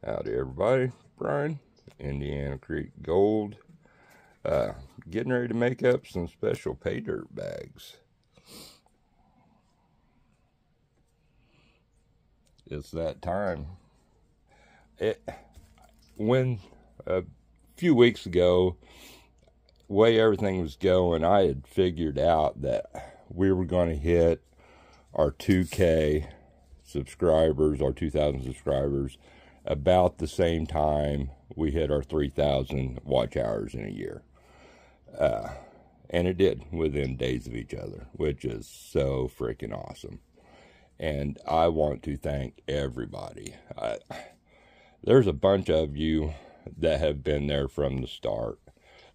Howdy everybody, Brian, Indiana Creek Gold, getting ready to make up some special pay dirt bags. It's that time. When a few weeks ago, the way everything was going, I had figured out that we were going to hit our 2K subscribers, our 2,000 subscribers, about the same time we hit our 3,000 watch hours in a year. And it did within days of each other, which is so freaking awesome. And I want to thank everybody. There's a bunch of you that have been there from the start.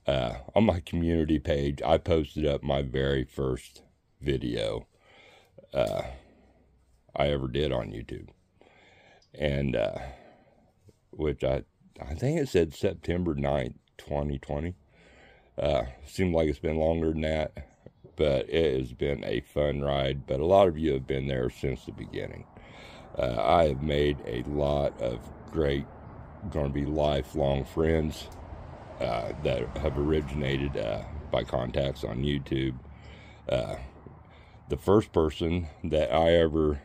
On my community page, I posted up my very first video I ever did on YouTube. And which I think it said September 9th, 2020. Seemed like it's been longer than that, but it has been a fun ride. But a lot of you have been there since the beginning. I have made a lot of great, going to be lifelong friends that have originated by contacts on YouTube. The first person that I ever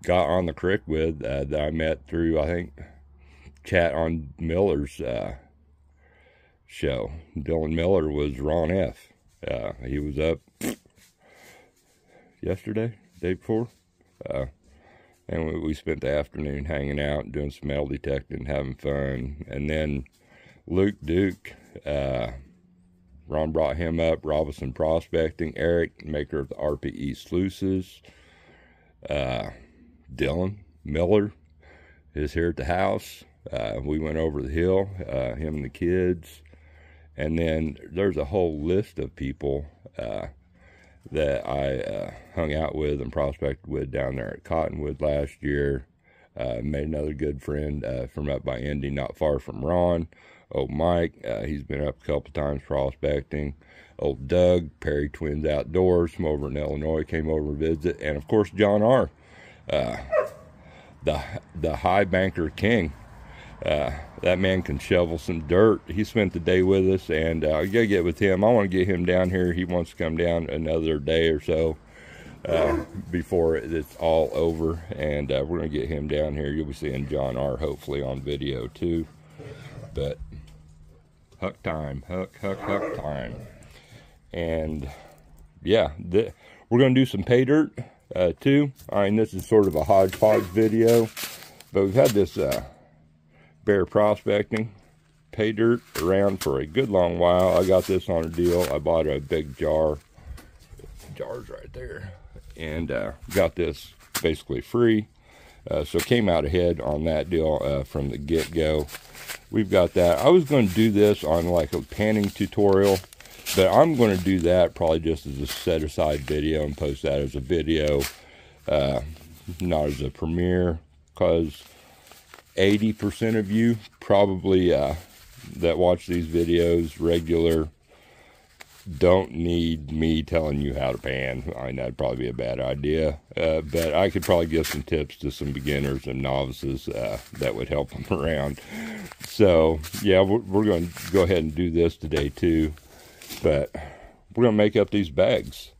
got on the crick with that I met through, I think, chat on Miller's show. Dylan Miller was Ron F. He was up yesterday, day before, and we spent the afternoon hanging out and doing some metal detecting, having fun. And then Luke Duke, Ron brought him up. Robinson Prospecting, Eric, maker of the RPE sluices, Dylan Miller is here at the house. We went over the hill, him and the kids. And then there's a whole list of people that I hung out with and prospected with down there at Cottonwood last year. Made another good friend from up by Indy, not far from Ron. Old Mike, he's been up a couple times prospecting. Old Doug, Perry Twins Outdoors from over in Illinois, came over to visit. And of course, John R., the high banker king. That man can shovel some dirt. He spent the day with us, and I gotta get with him. I want to get him down here. He wants to come down another day or so before it's all over, and we're gonna get him down here. You'll be seeing John R. hopefully on video too. But HUCK time, HUCK time. And yeah, we're gonna do some pay dirt too. I mean, this is sort of a hodgepodge video, but we've had this bear prospecting pay dirt around for a good long while. I got this on a deal. I bought a big jar's right there, and got this basically free, so came out ahead on that deal from the get-go. We've got that. I was going to do this on like a panning tutorial, but I'm going to do that probably just as a set-aside video and post that as a video, not as a premiere, because 80% of you probably that watch these videos regular don't need me telling you how to pan. I mean, that'd probably be a bad idea, but I could probably give some tips to some beginners and novices that would help them around. So yeah, we're going to go ahead and do this today too, but we're going to make up these bags.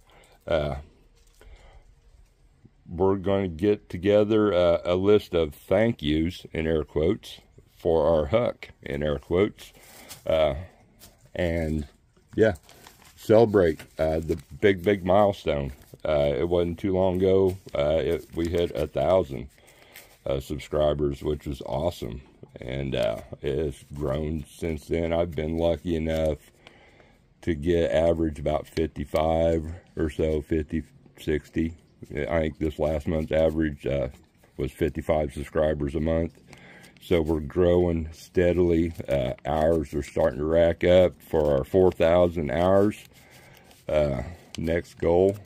We're going to get together a list of thank yous, in air quotes, for our HUCK, in air quotes. And yeah, celebrate the big milestone. It wasn't too long ago, we hit 1,000 subscribers, which was awesome. And it's grown since then. I've been lucky enough to get average about 55 or so, 50, 60. I think this last month's average was 55 subscribers a month. So we're growing steadily. Hours are starting to rack up for our 4,000 hours. Next goal,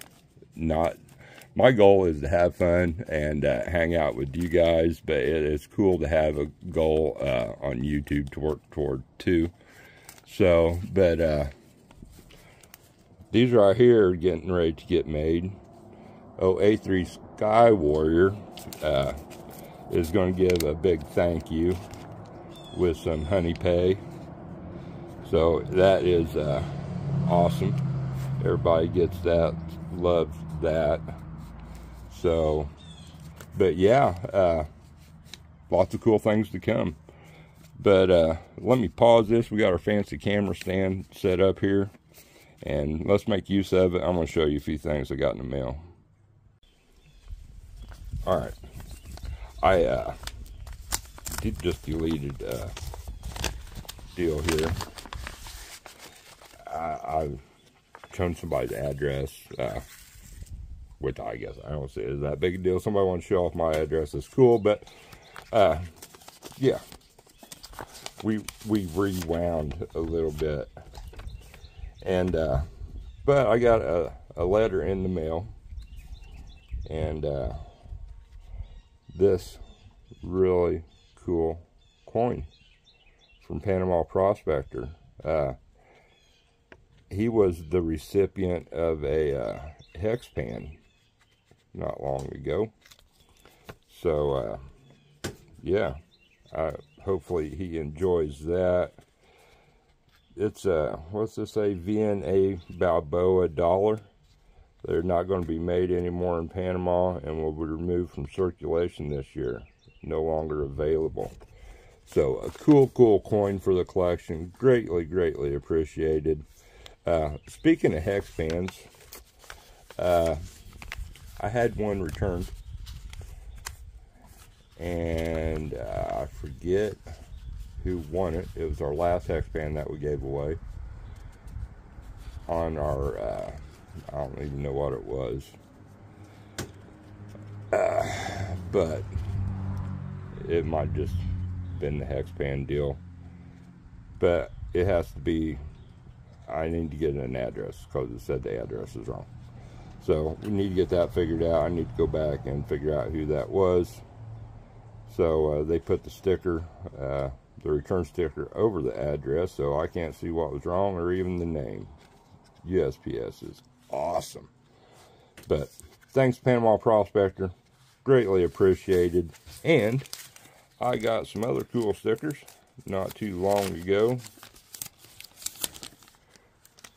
my goal is to have fun and hang out with you guys, but it's cool to have a goal on YouTube to work toward too. So, but these right here are getting ready to get made. Oh, A3 Sky Warrior is going to give a big thank you with some honey pay. So that is awesome. Everybody gets that, loves that. So, but yeah, lots of cool things to come. But let me pause this. We got our fancy camera stand set up here, and let's make use of it. I'm going to show you a few things I got in the mail. All right, I just deleted deal here. I've shown somebody's address, which I guess I don't see it as that big a deal. Somebody wants to show off my address, is cool, but yeah, we rewound a little bit, and but I got a letter in the mail, and this really cool coin from Panama Prospector. He was the recipient of a hex pan not long ago. So yeah, hopefully he enjoys that. It's what's this say, VNA Balboa dollar. They're not going to be made anymore in Panama and will be removed from circulation this year. No longer available. So a cool coin for the collection. Greatly appreciated. Speaking of hex pans, I had one returned, and I forget who won it. It was our last hex pan that we gave away on our, I don't even know what it was, but it might just been the hex pan deal. But it has to be, I need to get an address because it said the address is wrong. So we need to get that figured out. I need to go back and figure out who that was. So they put the sticker, the return sticker, over the address, so I can't see what was wrong or even the name. USPS is awesome. But thanks, Panama Prospector. Greatly appreciated. And I got some other cool stickers not too long ago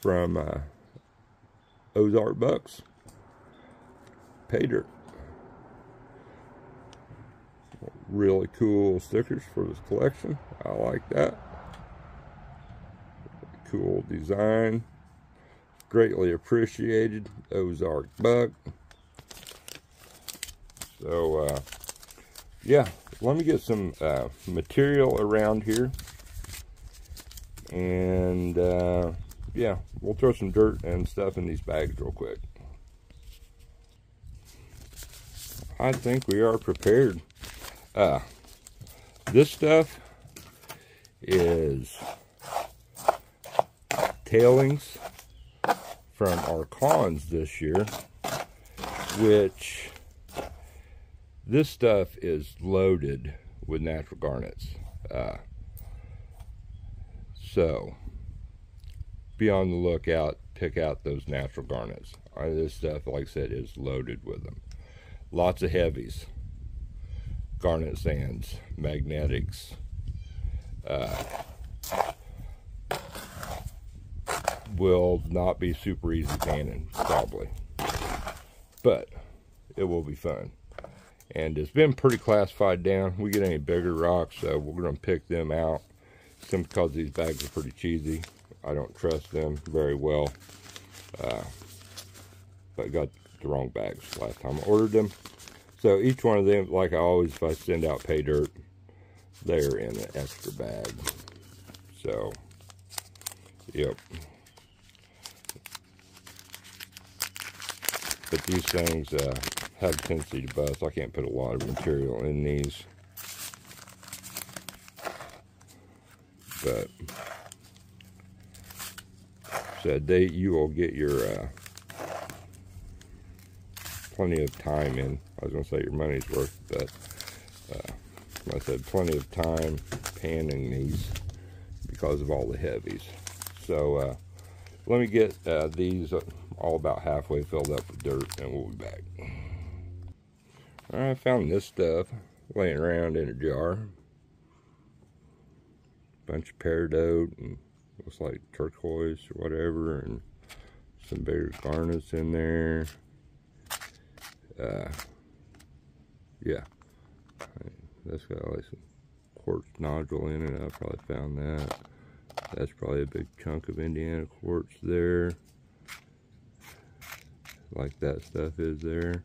from Ozark Bucks, Paydirt. Really cool stickers for this collection. I like that. Cool design. Greatly appreciated, Ozark Buck. So yeah, let me get some material around here, and yeah, we'll throw some dirt and stuff in these bags real quick. I think we are prepared. This stuff is tailings from our cons this year, which this stuff is loaded with natural garnets. So be on the lookout, pick out those natural garnets. This stuff, like I said, is loaded with them. Lots of heavies, garnet sands, magnetics, will not be super easy panning, probably, but it will be fun. And it's been pretty classified down. We get any bigger rocks, so we're going to pick them out, simply because these bags are pretty cheesy. I don't trust them very well, but got the wrong bags last time I ordered them. So each one of them, like I always, if I send out Paydirt, they're in an extra bag. So, yep. But these things have a tendency to bust. I can't put a lot of material in these. But said you will get your plenty of time in. I was going to say your money's worth, but like I said, plenty of time panning these because of all the heavies. So let me get these all about halfway filled up with dirt, and we'll be back. Alright, I found this stuff. laying around in a jar. Bunch of Paydirt and looks like turquoise or whatever, and some bigger garnets in there. Yeah, that's got like some quartz nodule in it. I probably found that. That's probably a big chunk of Indiana quartz there, like that stuff is there.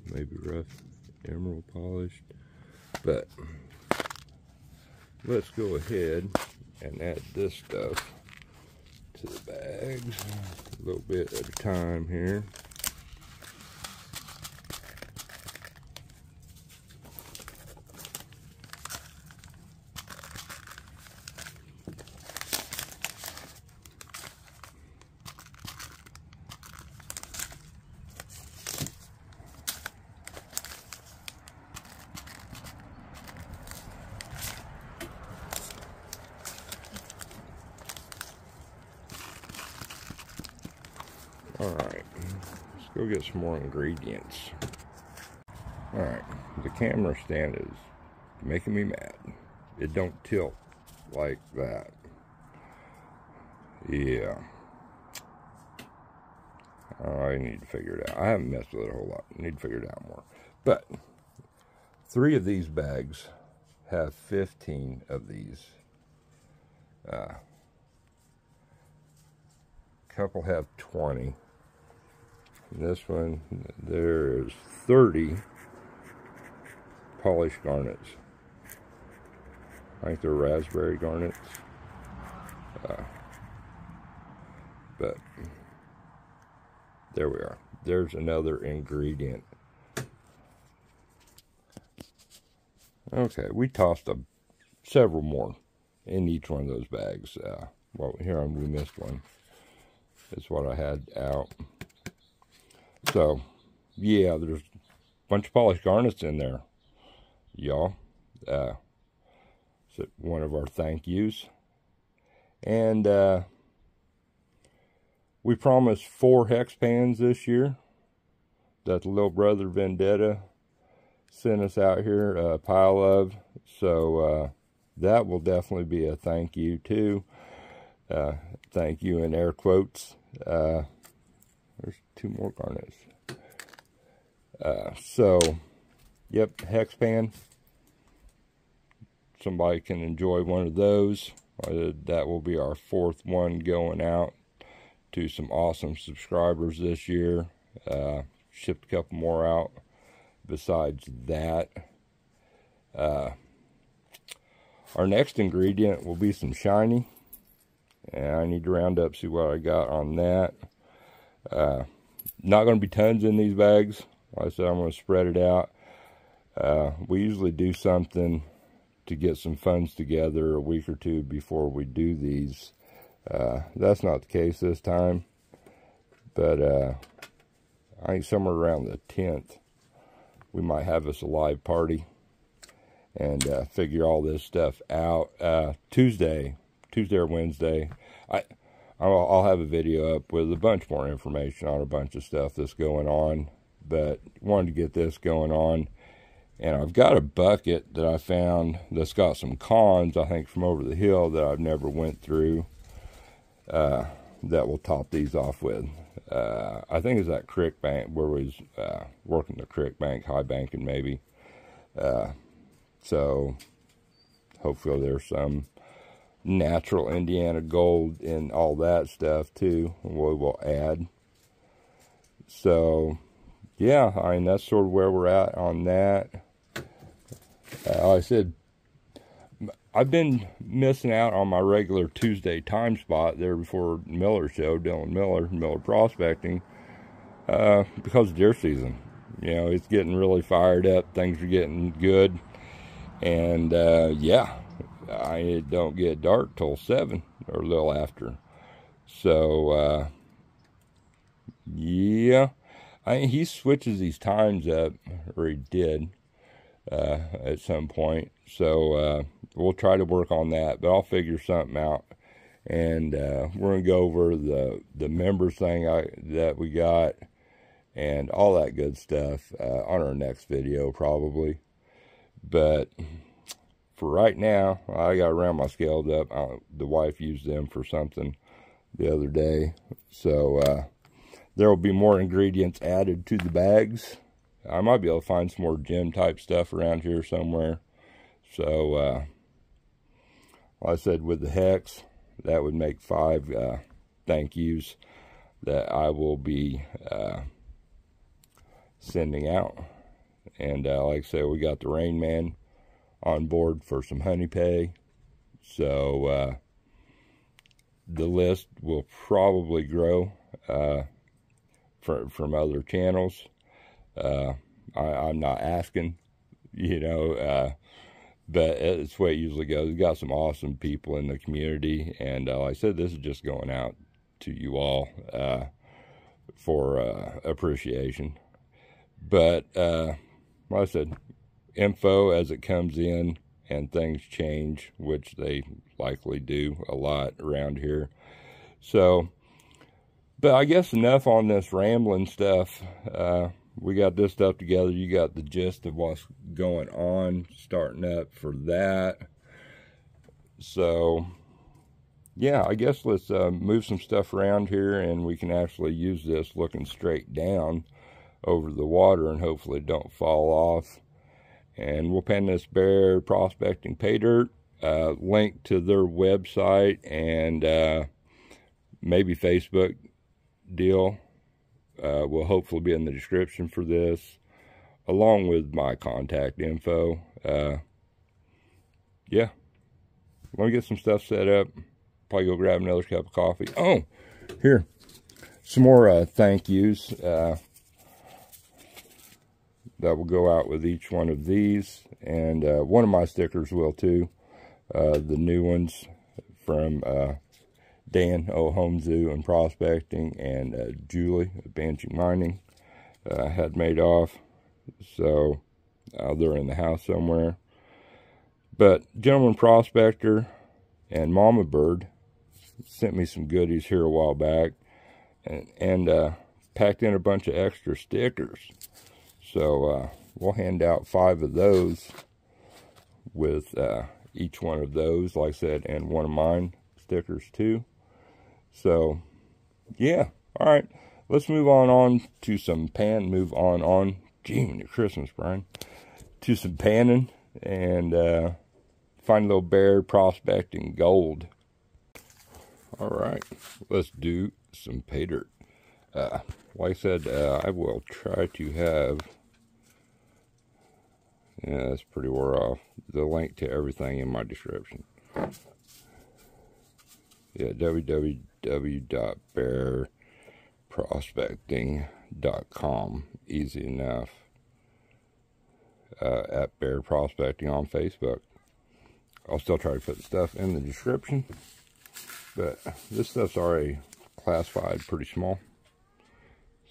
Maybe rough emerald polished, but let's go ahead and add this stuff to the bags a little bit at a time here. Alright, let's go get some more ingredients. Alright, the camera stand is making me mad. It don't tilt like that. Yeah. I need to figure it out. I haven't messed with it a whole lot. I need to figure it out more. But 3 of these bags have 15 of these. Couple have 20. This one, there's 30 polished garnets. I think they're raspberry garnets. But there we are. There's another ingredient. Okay, we tossed several more in each one of those bags. Well, here we missed one. That's what I had out. So, yeah, there's a bunch of polished garnets in there, y'all. So one of our thank yous. And we promised 4 hex pans this year that the little brother Vendetta sent us out here a pile of. So that will definitely be a thank you too. Thank you in air quotes. There's 2 more garnets. So, yep, hex pan. Somebody can enjoy one of those. That will be our 4th one going out to some awesome subscribers this year. Shipped a couple more out besides that. Our next ingredient will be some shiny. And I need to round up, see what I got on that. Not going to be tons in these bags. Like I said, I'm going to spread it out. We usually do something to get some funds together a week or 2 before we do these. That's not the case this time. But I think somewhere around the 10th, we might have us a live party and figure all this stuff out. Tuesday or Wednesday, I'll have a video up with a bunch more information on a bunch of stuff that's going on, but wanted to get this going on. And I've got a bucket that I found that's got some cons, I think, from over the hill that I've never went through, that we'll top these off with. I think it's that creek bank where we was working the creek bank, high banking maybe. So hopefully there's some natural Indiana gold in all that stuff too, we will add. So yeah, I mean, that's sort of where we're at on that. Like I said, I've been missing out on my regular Tuesday time spot there before Miller show, Dylan Miller Prospecting, because of deer season. You know, it's getting really fired up, things are getting good, and yeah, it don't get dark till 7 or a little after. So yeah, he switches these times up, or he did at some point. So we'll try to work on that, but I'll figure something out. And we're gonna go over the members thing that we got. and all that good stuff on our next video probably. But for right now, I got around my scaled up. The wife used them for something the other day, so there will be more ingredients added to the bags. I might be able to find some more gym type stuff around here somewhere. So like I said, with the hex, that would make 5 thank yous that I will be sending out. And like I said, we got the Rain Man on board for some honey pay. So the list will probably grow from other channels. I'm not asking, you know, but it's the way it usually goes. We've got some awesome people in the community, and like I said, this is just going out to you all for appreciation. But like I said, info as it comes in and things change, which they likely do a lot around here. So, but I guess enough on this rambling stuff. We got this stuff together. You got the gist of what's going on, starting up for that. So, yeah, I guess let's move some stuff around here, and we can actually use this looking straight down over the water, and hopefully don't fall off. And we'll pen this Bear Prospecting Paydirt, link to their website and maybe Facebook deal will hopefully be in the description for this, along with my contact info. Yeah, let me get some stuff set up. Probably go grab another cup of coffee. Oh, here, some more thank yous that will go out with each one of these, and one of my stickers will too. The new ones from Dan, Home Zoo and Prospecting, and Julie at Banshee Mining had made off. So they're in the house somewhere. But Gentleman Prospector and Mama Bird sent me some goodies here a while back, and packed in a bunch of extra stickers. So we'll hand out 5 of those with each one of those, like I said, and one of mine stickers too. So yeah, all right, let's move on to some Gee, Christmas, Brian. To some panning and find a little bear prospecting gold. All right, let's do some Paydirt. Like I said, I will try to have, yeah, that's pretty wore off, the link to everything in my description. Yeah, www.bearprospecting.com, easy enough. At Bear Prospecting on Facebook. I'll still try to put the stuff in the description, but this stuff's already classified pretty small,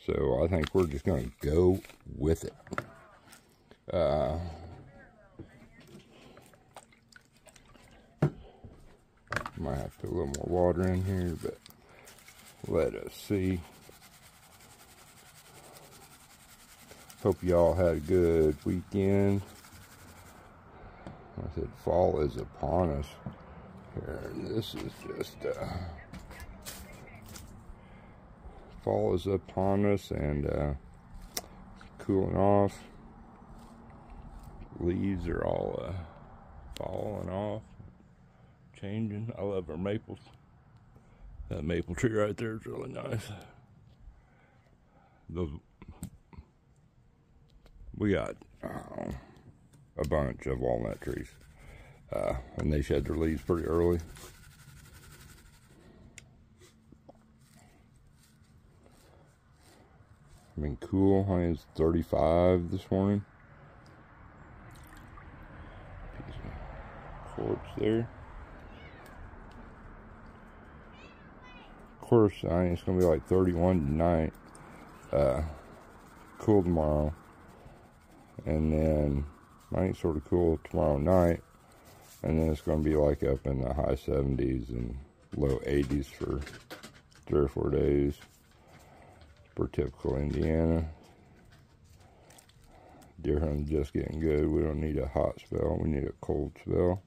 so I think we're just going to go with it. Might have to put a little more water in here, but let us see. Hope y'all had a good weekend. I said fall is upon us. Here, this is just fall is upon us, and cooling off. Leaves are all falling off, changing. I love our maples. That maple tree right there is really nice. Those, we got a bunch of walnut trees, and they shed their leaves pretty early. I mean, cool. I think it's 35 this morning. Piece of quartz there. Of course, I think it's gonna be like 31 tonight. Cool tomorrow, and then I think sort of cool tomorrow night, and then it's gonna be like up in the high 70s and low 80s for 3 or 4 days. for typical Indiana. Deer hunting's just getting good. We don't need a hot spell, we need a cold spell.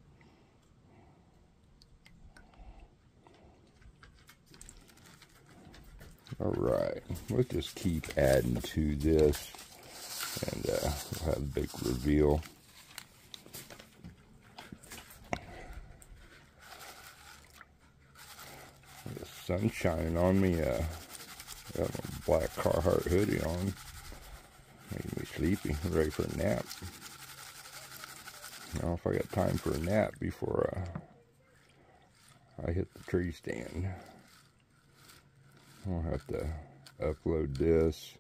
Alright, let's just keep adding to this, and we'll have a big reveal. The sun's shining on me. Got my black Carhartt hoodie on, making me sleepy, ready for a nap. I don't know if I got time for a nap before I hit the tree stand. I'll have to upload this,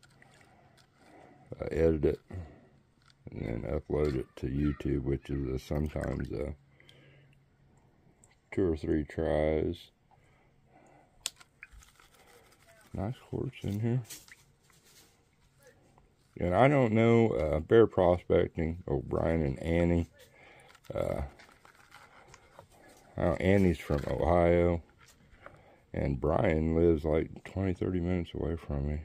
edit it, and then upload it to YouTube, which is sometimes 2 or 3 tries. Nice horse in here. And I don't know bear prospecting. Oh, Brian and Annie. Annie's from Ohio. And Brian lives like 20-30 minutes away from me.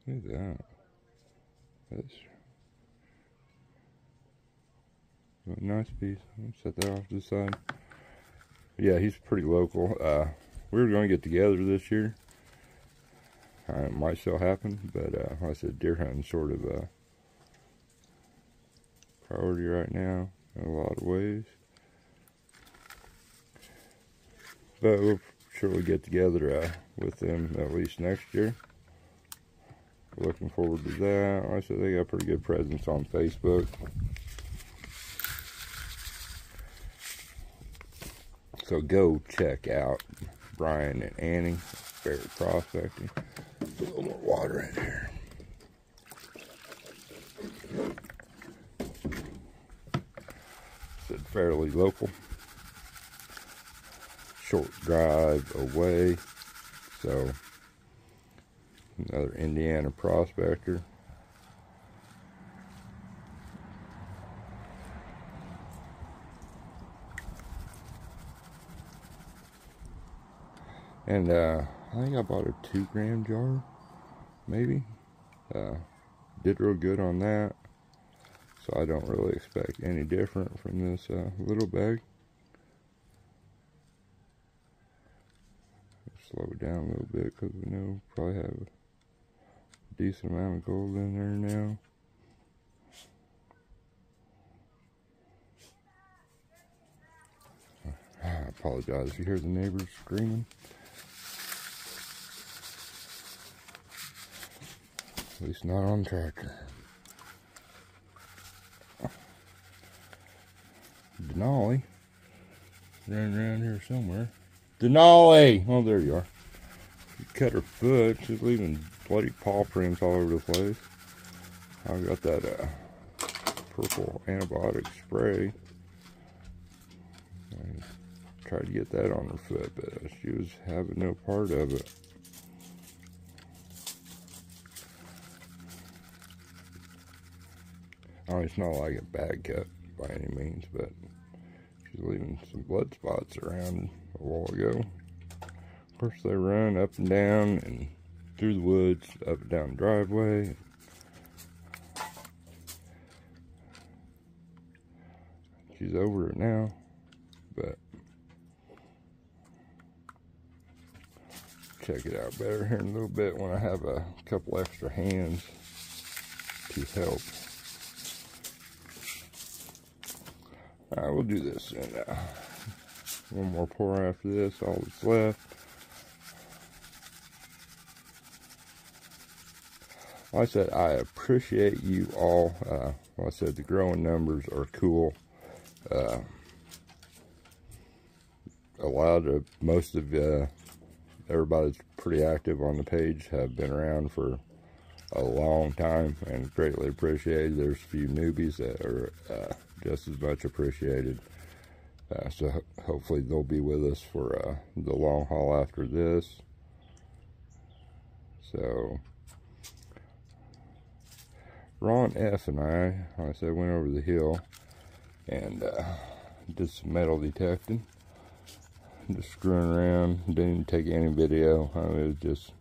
Look at that. That's a nice piece. I'll set that off to the side. Yeah, he's pretty local. We were going to get together this year. It might still happen, but like I said, deer hunting sort of a priority right now in a lot of ways. But we'll surely get together with them at least next year. Looking forward to that. Like I said, they got a pretty good presence on Facebook. So go check out Brian and Annie, Paydirt Prospecting. Put a little more water in here. Said fairly local. Short drive away. So another Indiana prospector. And I think I bought a 2-gram jar, maybe. Did real good on that. So I don't really expect any different from this little bag. Slow it down a little bit because we know we probably have a decent amount of gold in there now. I apologize if you hear the neighbors screaming. At least not on the tractor. Denali running around here somewhere. Denali! Oh, there you are. She cut her foot. She's leaving bloody paw prints all over the place. I've got that purple antibiotic spray. I tried to get that on her foot, but she was having no part of it. Oh, it's not like a bad cut by any means, but she's leaving some blood spots around a while ago. Of course, they run up and down and through the woods, up and down the driveway. She's over it now, but check it out better here in a little bit when I have a couple extra hands to help. Alright, we'll do this and one more pour after this, all that's left. Like I said, I appreciate you all. Like I said, the growing numbers are cool. A lot of, most of everybody that's pretty active on the page have been around for a long time and greatly appreciated. There's a few newbies that are just as much appreciated. So hopefully they'll be with us for the long haul after this. So Ron F and I, like I said, went over the hill and did some metal detecting. just screwing around. Didn't even take any video. I mean, it was just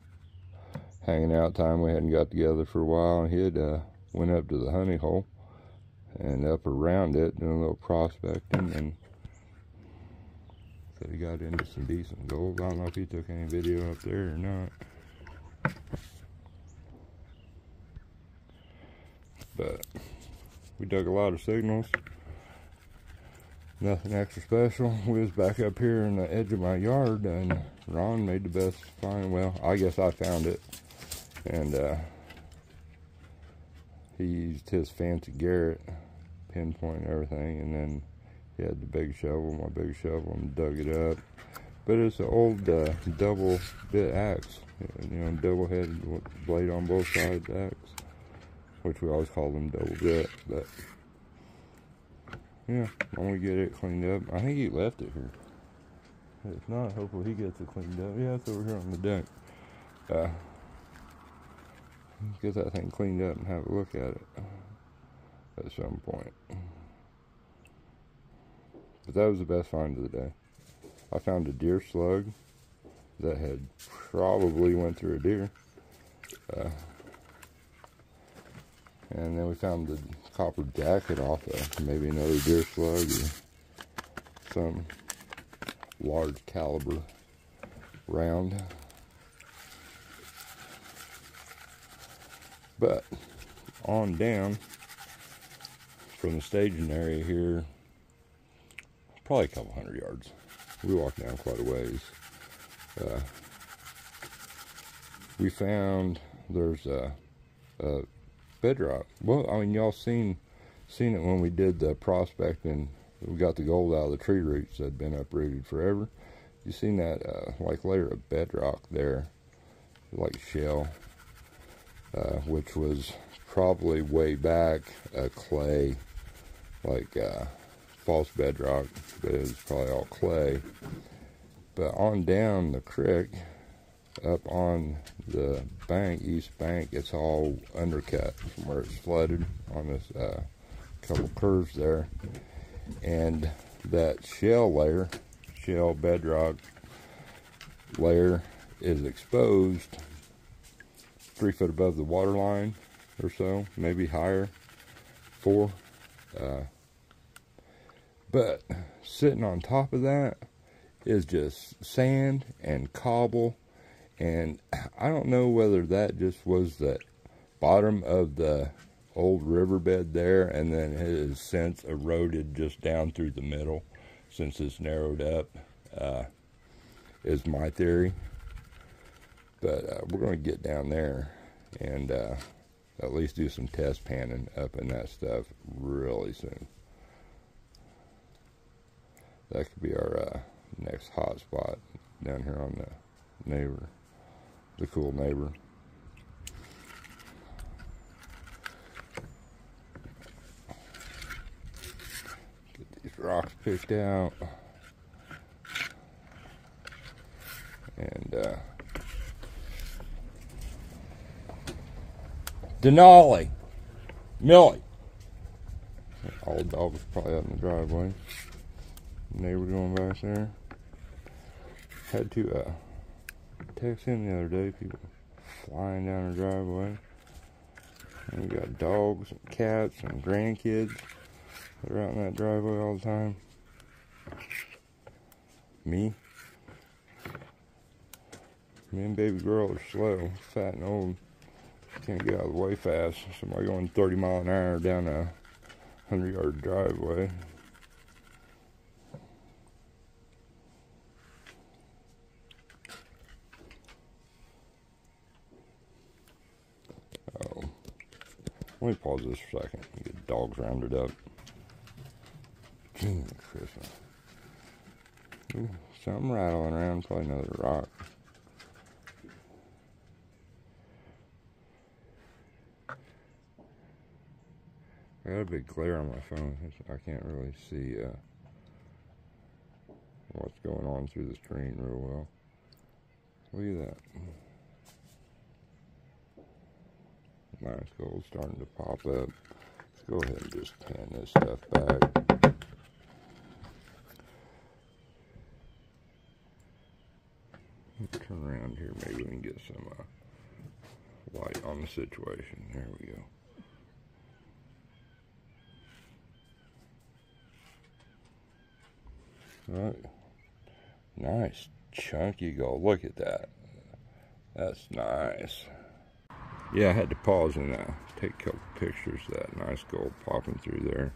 hanging out time. We hadn't got together for a while. He had went up to the honey hole and up around it, doing a little prospecting, and said he got into some decent gold. I don't know if he took any video up there or not. But we dug a lot of signals. Nothing extra special. We was back up here in the edge of my yard, and Ron made the best find. Well, I guess I found it. And he used his fancy Garrett, pinpoint everything, and then he had the big shovel, my big shovel, and dug it up. But it's an old double bit axe, you know, double headed blade on both sides axe, which we always call them double bit. But yeah, I'm gonna get it cleaned up. I think he left it here. If not, hopefully he gets it cleaned up. Yeah, it's over here on the deck. Get that thing cleaned up and have a look at it at some point. But that was the best find of the day. I found a deer slug that had probably went through a deer. And then we found the copper jacket off of maybe another deer slug or some large caliber round. But on down from the staging area here, probably a couple hundred yards. We walked down quite a ways. We found there's a bedrock. Well, I mean, y'all seen it when we did the prospecting. We got the gold out of the tree roots that had been uprooted forever. You seen that like layer of bedrock there, like shell, which was probably way back a clay, like false bedrock, but it was probably all clay. But on down the creek, up on the bank, east bank, it's all undercut from where it's flooded on this couple curves there. And that shell layer, shell bedrock layer, is exposed 3 foot above the water line or so, maybe higher, 4. But sitting on top of that is just sand and cobble, and I don't know whether that just was the bottom of the old riverbed there, and then it has since eroded just down through the middle since it's narrowed up, is my theory. But we're going to get down there and at least do some test panning up in that stuff really soon. That could be our next hot spot down here on the neighbor, the cool neighbor. Get these rocks picked out. And Denali, Millie. All the dogs probably out in the driveway. Neighbor going back there. Had to text him the other day. People flying down the driveway. And we got dogs and cats and grandkids that are out in that driveway all the time. Me and baby girl are slow, fat and old. Can't get out of the way fast. Somebody going 30 miles an hour down a 100-yard driveway. Oh, let me pause this for a second and get the dogs rounded up. Christmas. Ooh, something rattling around, probably another rock. I got a big glare on my phone. I can't really see what's going on through the screen real well. Look at that. Nice gold starting to pop up. Let's go ahead and just pan this stuff back. turn around here. Maybe we can get some light on the situation. There we go. All right. Nice chunky gold. Look at that. That's nice. Yeah, I had to pause and take a couple pictures of that nice gold popping through there.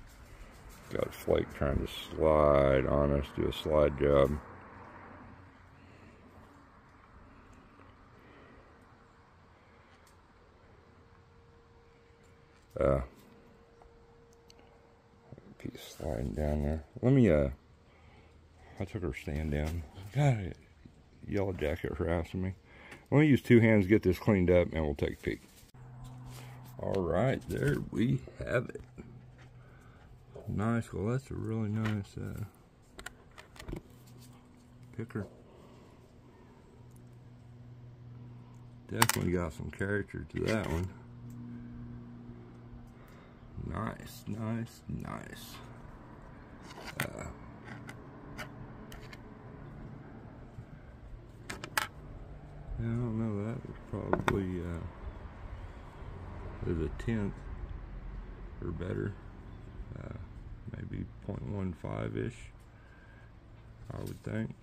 Got a flake trying to slide on us, do a slide job. Piece sliding down there. Let me, I took her stand down. God, yellow jacket harassing me. Let me use two hands to get this cleaned up and we'll take a peek. All right, there we have it. Nice. Well, that's a really nice picker. Definitely got some character to that one. Nice, nice, nice. I don't know, that was probably there's a 10th or better, maybe 0.15-ish, I would think.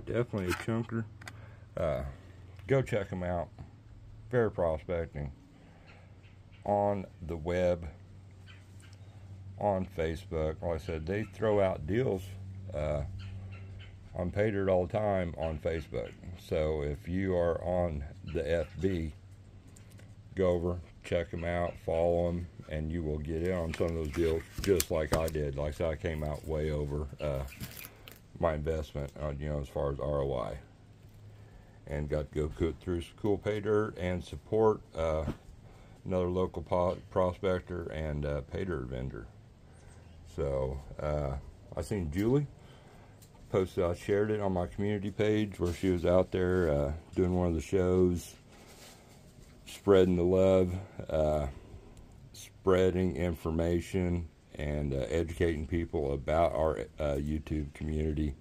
Definitely a chunker. Go check them out. Fair Prospecting on the web, on Facebook. Like I said, they throw out deals on Paydirt all the time on Facebook. So if you are on the FB, go over, check them out, follow them, and you will get in on some of those deals just like I did. Like I said, I came out way over my investment, you know, as far as ROI, and got to go through some cool Paydirt and support another local prospector and Paydirt vendor. So I seen Julie posted, I shared it on my community page where she was out there doing one of the shows, spreading the love, spreading information, and educating people about our YouTube community.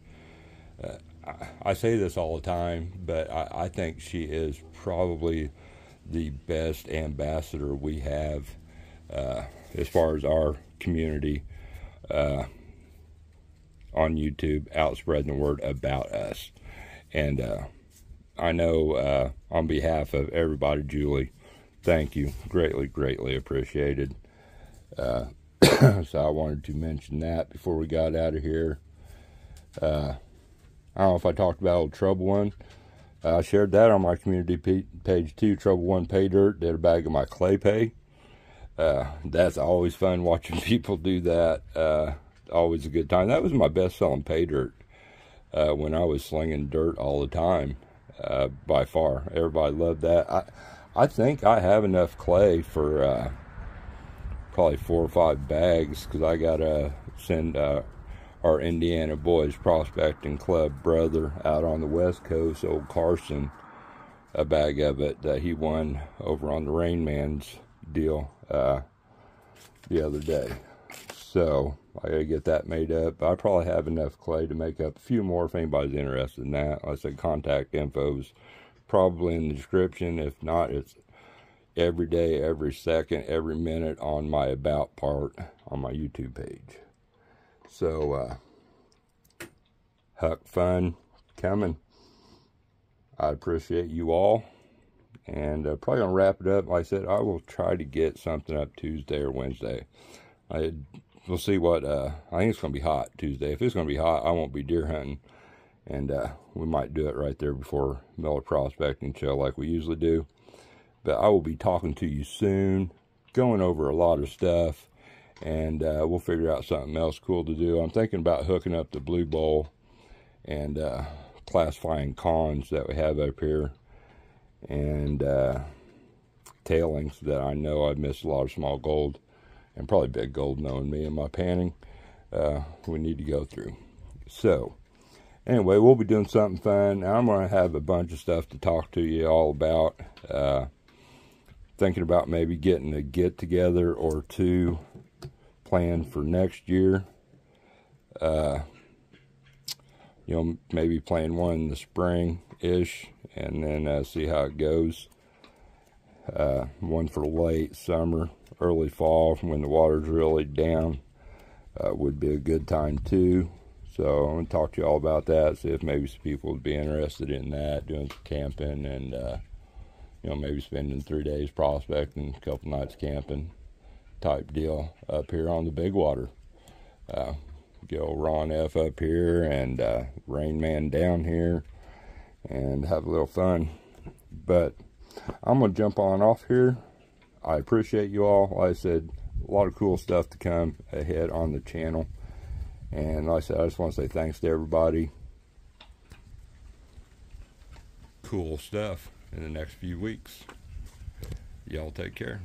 I say this all the time, but I think she is probably the best ambassador we have as far as our community on YouTube, out spreading the word about us. And I know on behalf of everybody, Julie, thank you. Greatly, greatly appreciated. So I wanted to mention that before we got out of here. I don't know if I talked about Old Trouble One. I shared that on my community page too. Trouble One Paydirt did a bag of my clay pay. That's always fun watching people do that. Always a good time. That was my best selling Paydirt when I was slinging dirt all the time, by far. Everybody loved that. I think I have enough clay for probably 4 or 5 bags, because I gotta send our Indiana Boys Prospecting Club brother out on the West Coast, old Carson, a bag of it that he won over on the Rain Man's deal the other day. So I gotta get that made up. I probably have enough clay to make up a few more if anybody's interested in that. Like I said, contact info's probably in the description. If not, it's every day, every second, every minute on my about part on my YouTube page. So HUCK fun coming. I appreciate you all, and probably gonna wrap it up. Like I said, I will try to get something up Tuesday or Wednesday. We'll see what, I think it's going to be hot Tuesday. If it's going to be hot, I won't be deer hunting. And we might do it right there before Miller Prospecting Show like we usually do. But I will be talking to you soon, going over a lot of stuff. And we'll figure out something else cool to do. I'm thinking about hooking up the Blue Bowl and classifying cons that we have up here. And tailings that I know I've missed a lot of small gold. And probably big gold, knowing me and my panning, we need to go through. So, anyway, we'll be doing something fun. I'm going to have a bunch of stuff to talk to you all about. Thinking about maybe getting a get-together or two planned for next year. you know, maybe playing one in the spring-ish, and then see how it goes. One for late summer, early fall, when the water's really down, would be a good time too. So I'm going to talk to you all about that, see if maybe some people would be interested in that, doing some camping, and you know, maybe spending 3 days prospecting, a couple nights camping type deal up here on the big water. Get old Ron F up here and Rain Man down here and have a little fun. But I'm going to jump on off here. I appreciate you all. Like I said, a lot of cool stuff to come ahead on the channel. And like I said, I just want to say thanks to everybody. Cool stuff in the next few weeks. Y'all take care.